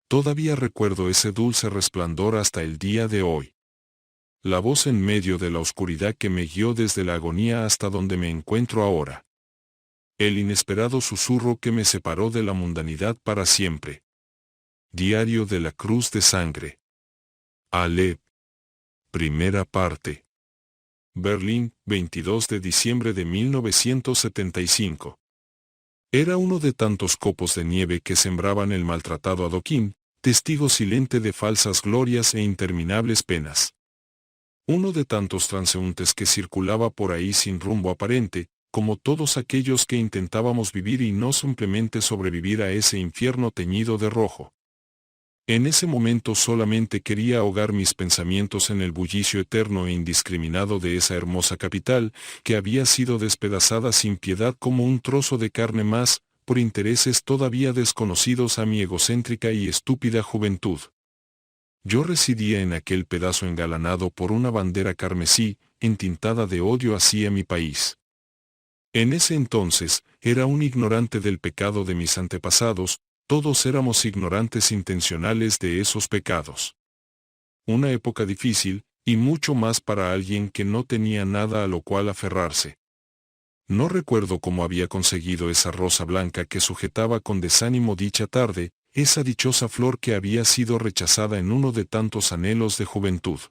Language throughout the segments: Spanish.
Todavía recuerdo ese dulce resplandor hasta el día de hoy. La voz en medio de la oscuridad que me guió desde la agonía hasta donde me encuentro ahora. El inesperado susurro que me separó de la mundanidad para siempre. Diario de la Cruz de Sangre. Alep. Primera parte. Berlín, 22 de diciembre de 1975. Era uno de tantos copos de nieve que sembraban el maltratado adoquín, testigo silente de falsas glorias e interminables penas. Uno de tantos transeúntes que circulaba por ahí sin rumbo aparente, como todos aquellos que intentábamos vivir y no simplemente sobrevivir a ese infierno teñido de rojo. En ese momento solamente quería ahogar mis pensamientos en el bullicio eterno e indiscriminado de esa hermosa capital, que había sido despedazada sin piedad como un trozo de carne más, por intereses todavía desconocidos a mi egocéntrica y estúpida juventud. Yo residía en aquel pedazo engalanado por una bandera carmesí, entintada de odio hacia mi país. En ese entonces, era un ignorante del pecado de mis antepasados. Todos éramos ignorantes intencionales de esos pecados. Una época difícil, y mucho más para alguien que no tenía nada a lo cual aferrarse. No recuerdo cómo había conseguido esa rosa blanca que sujetaba con desánimo dicha tarde, esa dichosa flor que había sido rechazada en uno de tantos anhelos de juventud.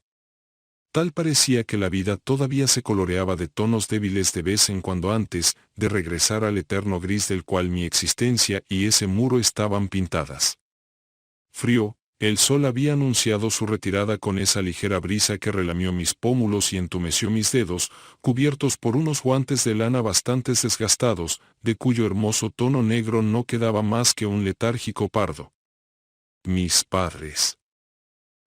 Tal parecía que la vida todavía se coloreaba de tonos débiles de vez en cuando antes de regresar al eterno gris del cual mi existencia y ese muro estaban pintadas. Frío, el sol había anunciado su retirada con esa ligera brisa que relamió mis pómulos y entumeció mis dedos, cubiertos por unos guantes de lana bastante desgastados, de cuyo hermoso tono negro no quedaba más que un letárgico pardo. Mis padres.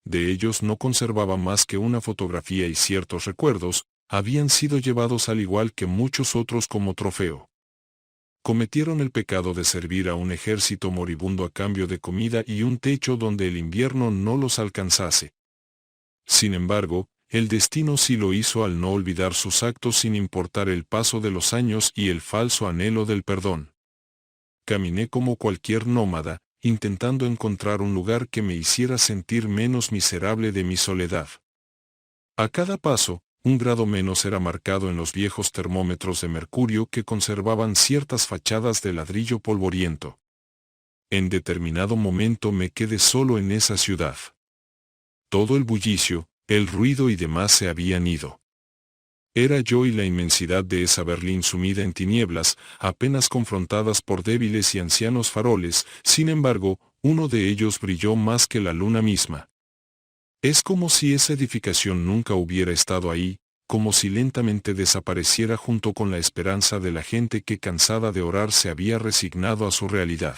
De ellos no conservaba más que una fotografía y ciertos recuerdos, habían sido llevados al igual que muchos otros como trofeo. Cometieron el pecado de servir a un ejército moribundo a cambio de comida y un techo donde el invierno no los alcanzase. Sin embargo, el destino sí lo hizo al no olvidar sus actos sin importar el paso de los años y el falso anhelo del perdón. Caminé como cualquier nómada, intentando encontrar un lugar que me hiciera sentir menos miserable de mi soledad. A cada paso, un grado menos era marcado en los viejos termómetros de mercurio que conservaban ciertas fachadas de ladrillo polvoriento. En determinado momento me quedé solo en esa ciudad. Todo el bullicio, el ruido y demás se habían ido. Era yo y la inmensidad de esa Berlín sumida en tinieblas, apenas confrontadas por débiles y ancianos faroles. Sin embargo, uno de ellos brilló más que la luna misma. Es como si esa edificación nunca hubiera estado ahí, como si lentamente desapareciera junto con la esperanza de la gente que cansada de orar se había resignado a su realidad.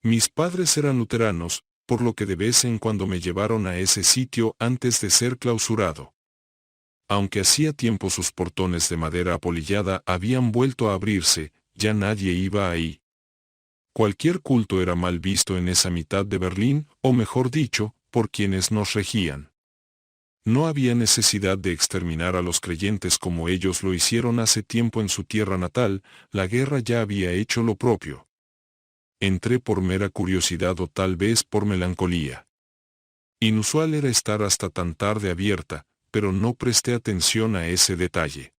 Mis padres eran luteranos, por lo que de vez en cuando me llevaron a ese sitio antes de ser clausurado. Aunque hacía tiempo sus portones de madera apolillada habían vuelto a abrirse, ya nadie iba ahí. Cualquier culto era mal visto en esa mitad de Berlín, o mejor dicho, por quienes nos regían. No había necesidad de exterminar a los creyentes como ellos lo hicieron hace tiempo en su tierra natal, la guerra ya había hecho lo propio. Entré por mera curiosidad o tal vez por melancolía. Inusual era estar hasta tan tarde abierta, pero no presté atención a ese detalle.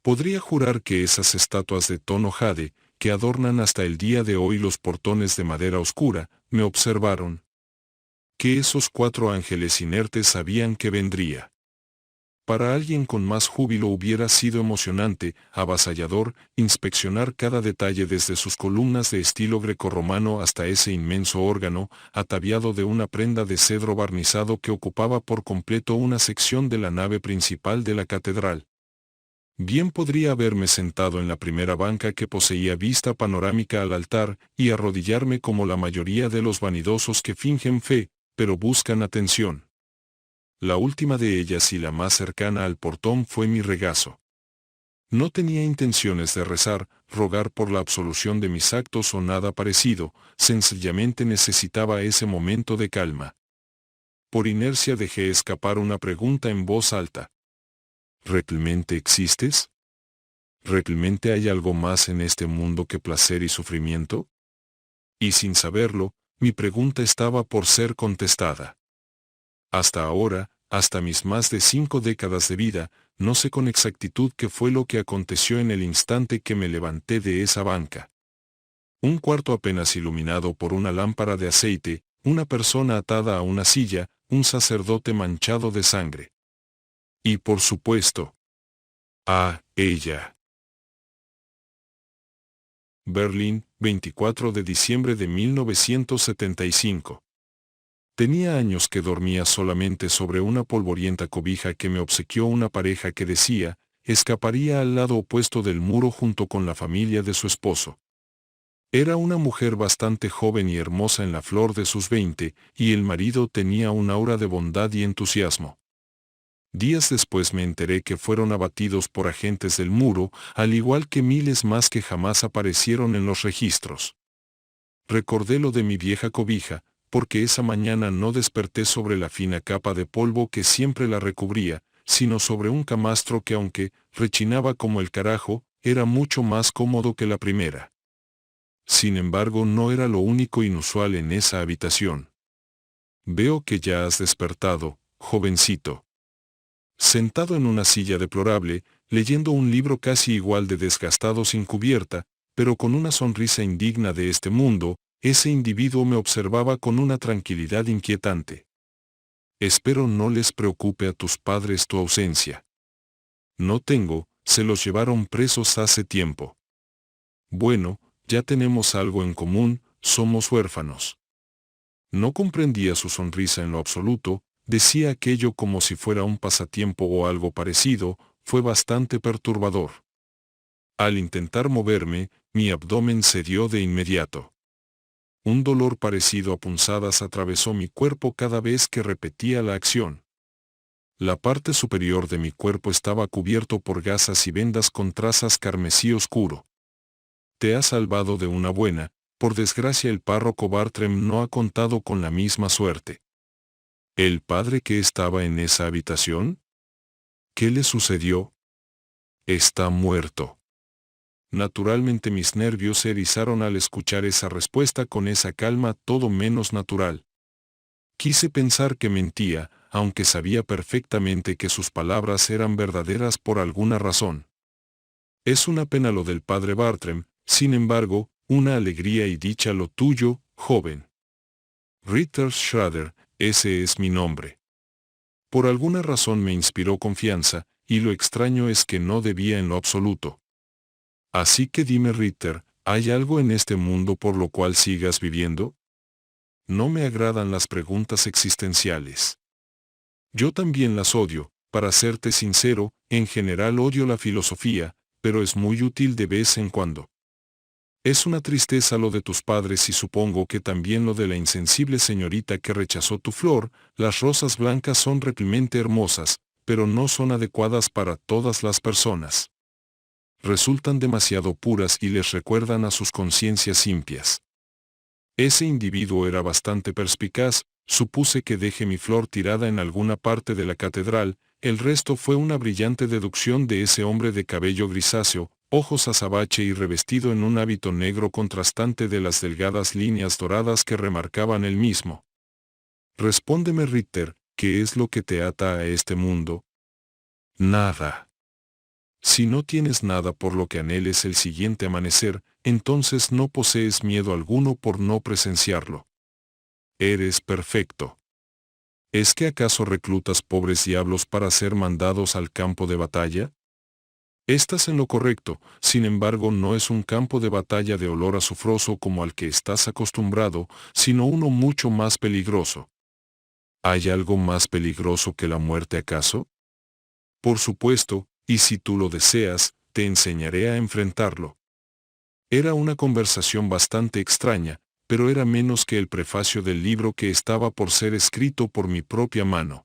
Podría jurar que esas estatuas de tono jade, que adornan hasta el día de hoy los portones de madera oscura, me observaron. Que esos 4 ángeles inertes sabían que vendría. Para alguien con más júbilo hubiera sido emocionante, avasallador, inspeccionar cada detalle desde sus columnas de estilo grecorromano hasta ese inmenso órgano, ataviado de una prenda de cedro barnizado que ocupaba por completo una sección de la nave principal de la catedral. Bien podría haberme sentado en la primera banca que poseía vista panorámica al altar, y arrodillarme como la mayoría de los vanidosos que fingen fe, pero buscan atención. La última de ellas y la más cercana al portón fue mi regazo. No tenía intenciones de rezar, rogar por la absolución de mis actos o nada parecido, sencillamente necesitaba ese momento de calma. Por inercia dejé escapar una pregunta en voz alta. ¿Realmente existes? ¿Realmente hay algo más en este mundo que placer y sufrimiento? Y sin saberlo, Mi pregunta estaba por ser contestada. Hasta ahora, hasta mis más de 5 décadas de vida, no sé con exactitud qué fue lo que aconteció en el instante que me levanté de esa banca. Un cuarto apenas iluminado por una lámpara de aceite, una persona atada a una silla, un sacerdote manchado de sangre. Y por supuesto, ella. Berlín, 24 de diciembre de 1975. Tenía años que dormía solamente sobre una polvorienta cobija que me obsequió una pareja que decía, escaparía al lado opuesto del muro junto con la familia de su esposo. Era una mujer bastante joven y hermosa en la flor de sus 20, y el marido tenía un aura de bondad y entusiasmo. Días después me enteré que fueron abatidos por agentes del muro, al igual que miles más que jamás aparecieron en los registros. Recordé lo de mi vieja cobija, porque esa mañana no desperté sobre la fina capa de polvo que siempre la recubría, sino sobre un camastro que aunque rechinaba como el carajo, era mucho más cómodo que la primera. Sin embargo, no era lo único inusual en esa habitación. Veo que ya has despertado, jovencito. Sentado en una silla deplorable, leyendo un libro casi igual de desgastado sin cubierta, pero con una sonrisa indigna de este mundo, ese individuo me observaba con una tranquilidad inquietante. Espero no les preocupe a tus padres tu ausencia. No tengo, se los llevaron presos hace tiempo. Bueno, ya tenemos algo en común, somos huérfanos. No comprendía su sonrisa en lo absoluto, decía aquello como si fuera un pasatiempo o algo parecido, fue bastante perturbador. Al intentar moverme, mi abdomen cedió de inmediato. Un dolor parecido a punzadas atravesó mi cuerpo cada vez que repetía la acción. La parte superior de mi cuerpo estaba cubierto por gasas y vendas con trazas carmesí oscuro. Te has salvado de una buena, por desgracia el párroco Bartrem no ha contado con la misma suerte. ¿El padre que estaba en esa habitación? ¿Qué le sucedió? Está muerto. Naturalmente mis nervios se erizaron al escuchar esa respuesta con esa calma todo menos natural. Quise pensar que mentía, aunque sabía perfectamente que sus palabras eran verdaderas por alguna razón. Es una pena lo del padre Bartrem, sin embargo, una alegría y dicha lo tuyo, joven. Ritter Schrader, ese es mi nombre. Por alguna razón me inspiró confianza, y lo extraño es que no debía en lo absoluto. Así que dime, Ritter, ¿hay algo en este mundo por lo cual sigas viviendo? No me agradan las preguntas existenciales. Yo también las odio, para serte sincero, en general odio la filosofía, pero es muy útil de vez en cuando. Es una tristeza lo de tus padres y supongo que también lo de la insensible señorita que rechazó tu flor. Las rosas blancas son realmente hermosas, pero no son adecuadas para todas las personas. Resultan demasiado puras y les recuerdan a sus conciencias impias. Ese individuo era bastante perspicaz, supuse que dejé mi flor tirada en alguna parte de la catedral, el resto fue una brillante deducción de ese hombre de cabello grisáceo, ojos azabache y revestido en un hábito negro contrastante de las delgadas líneas doradas que remarcaban el mismo. Respóndeme, Ritter, ¿qué es lo que te ata a este mundo? Nada. Si no tienes nada por lo que anheles el siguiente amanecer, entonces no posees miedo alguno por no presenciarlo. Eres perfecto. ¿Es que acaso reclutas pobres diablos para ser mandados al campo de batalla? Estás en lo correcto, sin embargo no es un campo de batalla de olor azufroso como al que estás acostumbrado, sino uno mucho más peligroso. ¿Hay algo más peligroso que la muerte acaso? Por supuesto, y si tú lo deseas, te enseñaré a enfrentarlo. Era una conversación bastante extraña, pero era menos que el prefacio del libro que estaba por ser escrito por mi propia mano.